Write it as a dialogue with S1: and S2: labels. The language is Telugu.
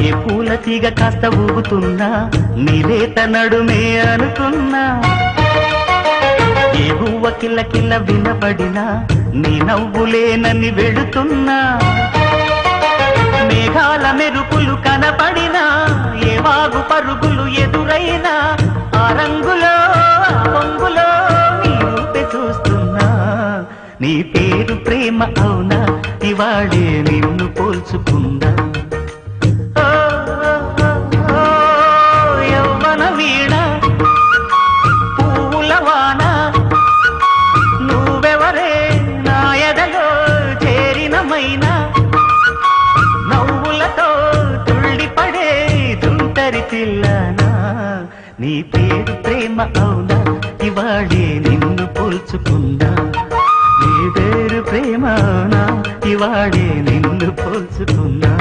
S1: ఏ పూల తీగ కాస్త ఊగుతున్నా నీలేత నడుమే అనుకున్నా ఏ గువ్వ కిల్ల కిల్ల వినబడినా నీ నవ్వులేనని వెళుతున్నా మేఘాల మెరుపులు కనపడినా ఏ వాగు పరుగులు ఎదురైనా ఆ రంగులో పొంగులో నీ రూపే చూస్తున్నా నీ పేరు ప్రేమ అవునా ఇవాళే నిన్ను పోల్చుకుందా యవ్వన వీణ పూల వాన నువ్వెవరే నా ఎదలో చేరినమైనా నవ్వులతో తుళ్ళిపడే తుంటరి పిల్లనా నీ పేరు ప్రేమ అవునా ఇవాళే నిన్ను పోల్చుకుందా నీ పేరు ప్రేమ అవునా ఇవాళే నిన్ను పోల్చుకుందా